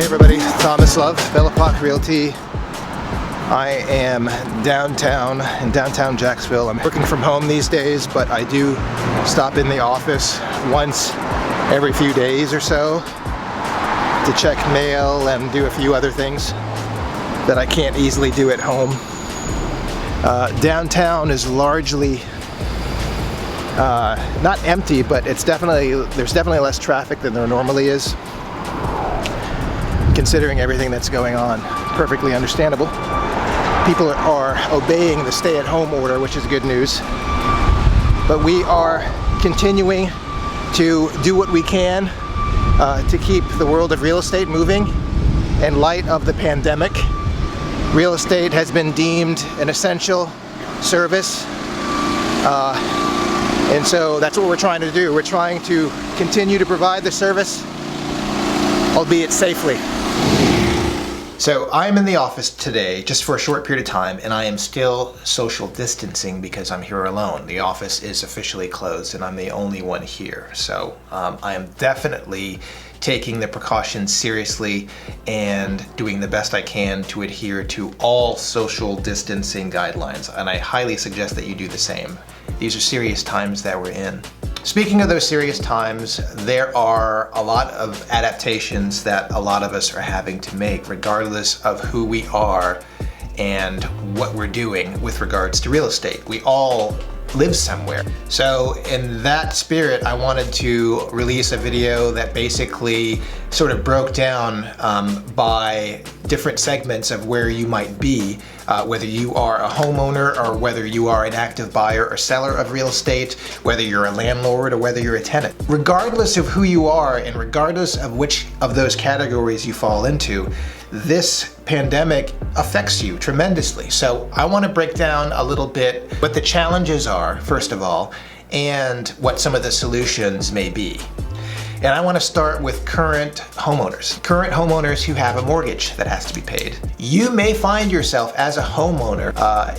everybody, Thomas Love, Bella Park Realty. I am downtown in downtown Jacksonville. I'm working from home these days, but I do stop in the office once every few days or so to check mail and do a few other things that I can't easily do at home. Downtown is largely not empty, but there's definitely less traffic than there normally is, considering everything that's going on. Perfectly understandable. People are obeying the stay-at-home order, which is good news. But we are continuing to do what we can to keep the world of real estate moving in light of the pandemic. Real estate has been deemed an essential service. And so that's what we're trying to do. We're trying to continue to provide the service, albeit safely. So I'm in the office today just for a short period of time, and I am still social distancing because I'm here alone. The office is officially closed and I'm the only one here. So I am definitely taking the precautions seriously and doing the best I can to adhere to all social distancing guidelines. And I highly suggest that you do the same. These are serious times that we're in. Speaking of those serious times, there are a lot of adaptations that a lot of us are having to make, regardless of who we are and what we're doing with regards to real estate. We all live somewhere. So in that spirit, I wanted to release a video that basically sort of broke down by different segments of where you might be, whether you are a homeowner or whether you are an active buyer or seller of real estate, whether you're a landlord or whether you're a tenant. Regardless of who you are and regardless of which of those categories you fall into, this pandemic affects you tremendously. So I want to break down a little bit what the challenges are, first of all, and what some of the solutions may be. And I want to start with current homeowners. Current homeowners who have a mortgage that has to be paid. You may find yourself as a homeowner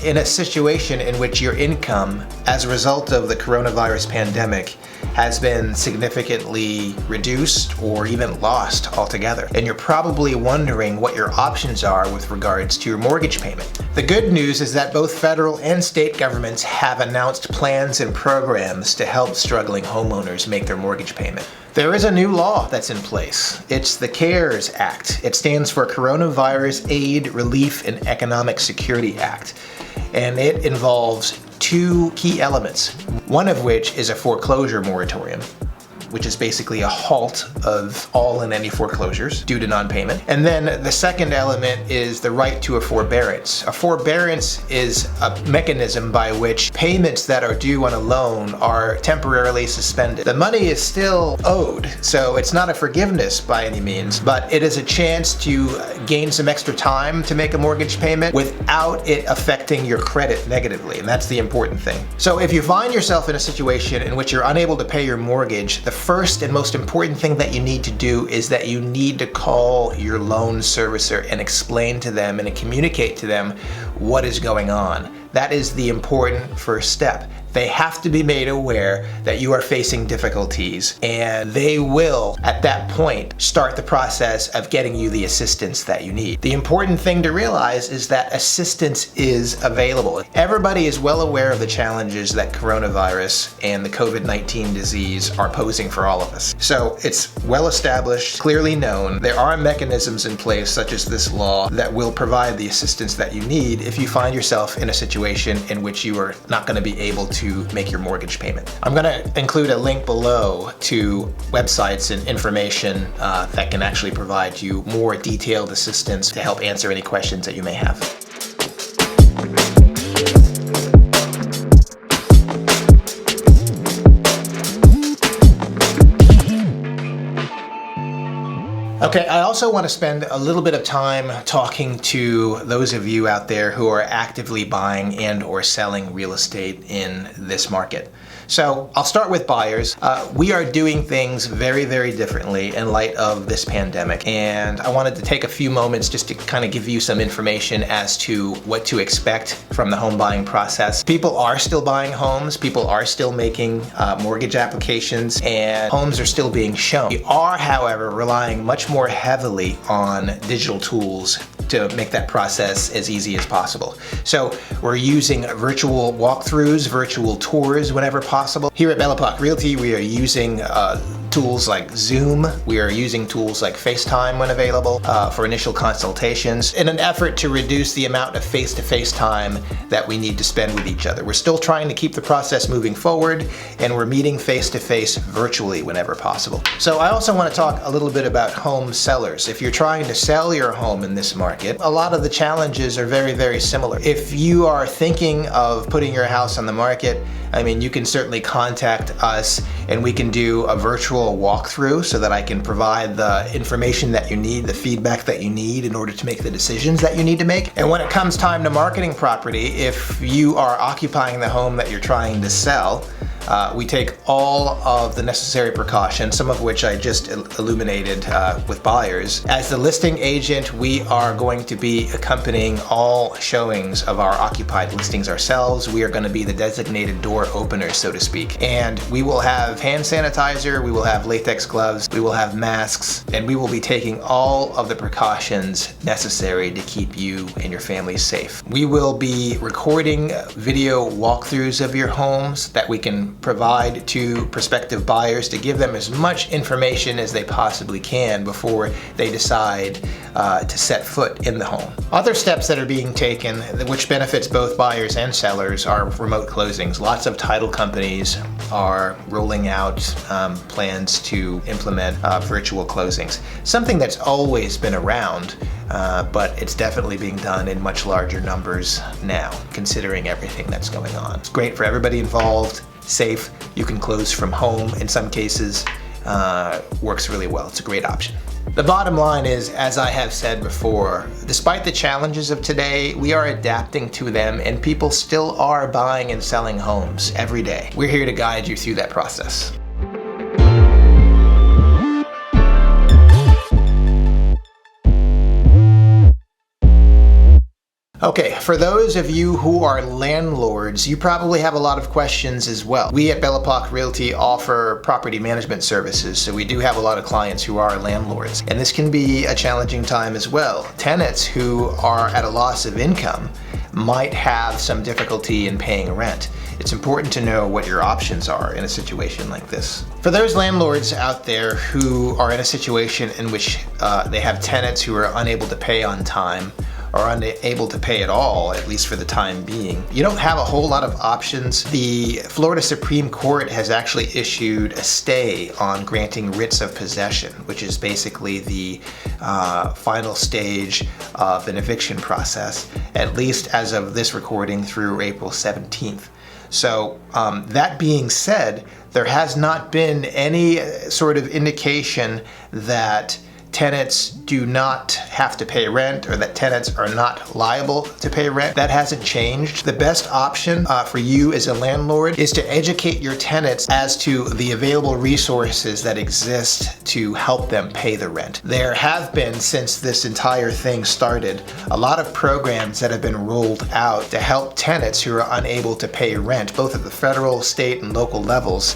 in a situation in which your income, as a result of the coronavirus pandemic, has been significantly reduced or even lost altogether. And you're probably wondering what your options are with regards to your mortgage payment. The good news is that both federal and state governments have announced plans and programs to help struggling homeowners make their mortgage payment. There is a new law that's in place. It's the CARES Act. It stands for Coronavirus Aid, Relief, and Economic Security Act. And it involves two key elements, one of which is a foreclosure moratorium, which is basically a halt of all and any foreclosures due to non-payment. And then the second element is the right to a forbearance. A forbearance is a mechanism by which payments that are due on a loan are temporarily suspended. The money is still owed, so it's not a forgiveness by any means, but it is a chance to gain some extra time to make a mortgage payment without it affecting your credit negatively, and that's the important thing. So if you find yourself in a situation in which you're unable to pay your mortgage, the first and most important thing that you need to do is that you need to call your loan servicer and explain to them and communicate to them what is going on. That is the important first step. They have to be made aware that you are facing difficulties, and they will, at that point, start the process of getting you the assistance that you need. The important thing to realize is that assistance is available. Everybody is well aware of the challenges that coronavirus and the COVID-19 disease are posing for all of us. So it's well established, clearly known. There are mechanisms in place, such as this law, that will provide the assistance that you need if you find yourself in a situation in which you are not going to be able to make your mortgage payment. I'm going to include a link below to websites and information that can actually provide you more detailed assistance to help answer any questions that you may have. Okay, I also want to spend a little bit of time talking to those of you out there who are actively buying and or selling real estate in this market. So I'll start with buyers. We are doing things very, very differently in light of this pandemic, and I wanted to take a few moments just to kind of give you some information as to what to expect from the home buying process. People are still buying homes, people are still making mortgage applications, and homes are still being shown. We are, however, relying much more heavily on digital tools to make that process as easy as possible. So we're using virtual walkthroughs, virtual tours whenever possible. Here at Bellepoque Realty, we are using tools like Zoom. We are using tools like FaceTime when available for initial consultations in an effort to reduce the amount of face-to-face time that we need to spend with each other. We're still trying to keep the process moving forward, and we're meeting face-to-face virtually whenever possible. So I also want to talk a little bit about home sellers. If you're trying to sell your home in this market, a lot of the challenges are very, very similar. If you are thinking of putting your house on the market, I mean, you can certainly contact us and we can do a virtual walkthrough so that I can provide the information that you need, the feedback that you need in order to make the decisions that you need to make. And when it comes time to marketing property, if you are occupying the home that you're trying to sell, we take all of the necessary precautions, some of which I just illuminated with buyers. As the listing agent, we are going to be accompanying all showings of our occupied listings ourselves. We are going to be the designated door opener, so to speak. And we will have hand sanitizer, we will have latex gloves, we will have masks, and we will be taking all of the precautions necessary to keep you and your family safe. We will be recording video walkthroughs of your homes that we can provide to prospective buyers to give them as much information as they possibly can before they decide to set foot in the home. Other steps that are being taken, which benefits both buyers and sellers, are remote closings. Lots of title companies are rolling out plans to implement virtual closings. Something that's always been around, but it's definitely being done in much larger numbers now, considering everything that's going on. It's great for everybody involved. Safe, you can close from home in some cases, works really well. It's a great option. The bottom line is, as I have said before, despite the challenges of today, we are adapting to them and people still are buying and selling homes every day. We're here to guide you through that process. Okay, for those of you who are landlords, you probably have a lot of questions as well. We at Bellepoque Realty offer property management services, so we do have a lot of clients who are landlords. And this can be a challenging time as well. Tenants who are at a loss of income might have some difficulty in paying rent. It's important to know what your options are in a situation like this. For those landlords out there who are in a situation in which they have tenants who are unable to pay on time, or unable to pay at all, at least for the time being, you don't have a whole lot of options. The Florida Supreme Court has actually issued a stay on granting writs of possession, which is basically the final stage of an eviction process, at least as of this recording through April 17th. So that being said, there has not been any sort of indication that tenants do not have to pay rent or that tenants are not liable to pay rent. That hasn't changed. The best option for you as a landlord is to educate your tenants as to the available resources that exist to help them pay the rent. There have been, since this entire thing started, a lot of programs that have been rolled out to help tenants who are unable to pay rent, both at the federal, state, and local levels,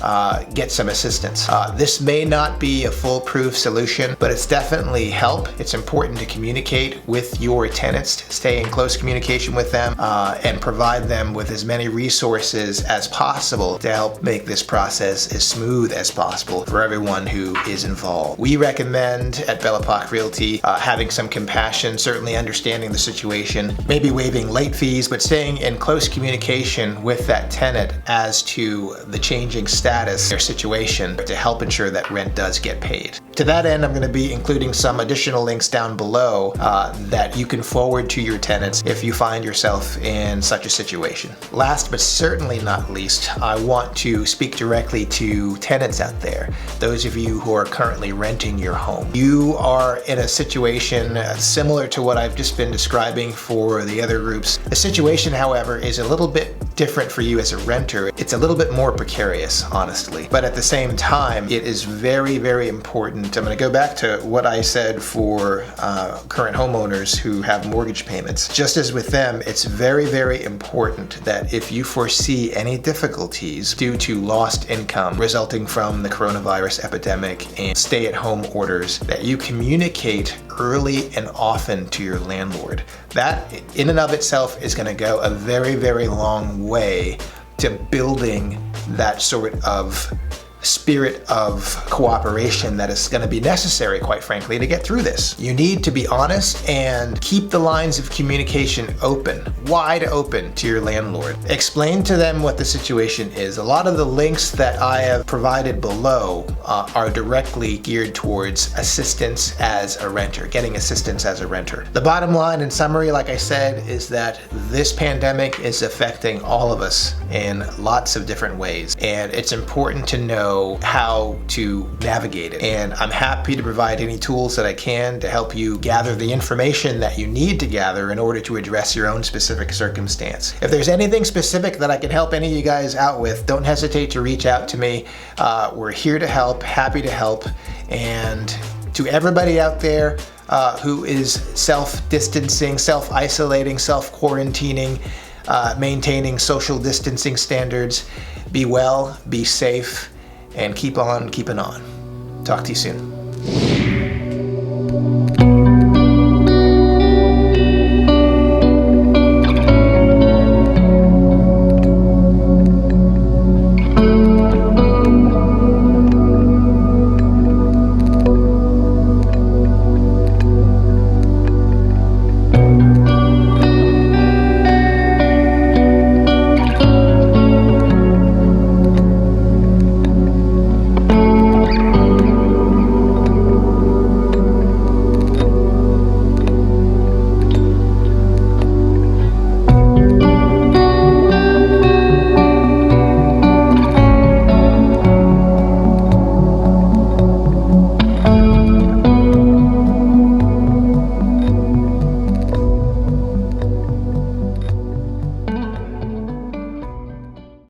get some assistance. This may not be a foolproof solution, but it's definitely help. It's important to communicate with your tenants, stay in close communication with them, and provide them with as many resources as possible to help make this process as smooth as possible for everyone who is involved. We recommend at Bellepoque Realty having some compassion, certainly understanding the situation, maybe waiving late fees, but staying in close communication with that tenant as to the changing status of their situation to help ensure that rent does get paid. To that end, I'm going to be including some additional links down below that you can forward to your tenants if you find yourself in such a situation. Last but certainly not least, I want to speak directly to tenants out there, those of you who are currently renting your home. You are in a situation similar to what I've just been describing for the other groups. The situation, however, is a little bit different for you as a renter. It's a little bit more precarious, honestly. But at the same time, it is very, very important. I'm going to go back to what I said for current homeowners who have mortgage payments. Just as with them, it's very, very important that if you foresee any difficulties due to lost income resulting from the coronavirus epidemic and stay-at-home orders, that you communicate early and often to your landlord. That in and of itself is going to go a very, very long way to building that sort of spirit of cooperation that is going to be necessary, quite frankly, to get through this. You need to be honest and keep the lines of communication open, wide open to your landlord. Explain to them what the situation is. A lot of the links that I have provided below are directly geared towards assistance as a renter, getting assistance as a renter. The bottom line in summary, like I said, is that this pandemic is affecting all of us in lots of different ways, and it's important to know how to navigate it. And I'm happy to provide any tools that I can to help you gather the information that you need to gather in order to address your own specific circumstance. If there's anything specific that I can help any of you guys out with, don't hesitate to reach out to me. We're here to help, happy to help. And to everybody out there who is self-distancing, self-isolating, self-quarantining, maintaining social distancing standards, be well, be safe, and keep on keeping on. Talk to you soon.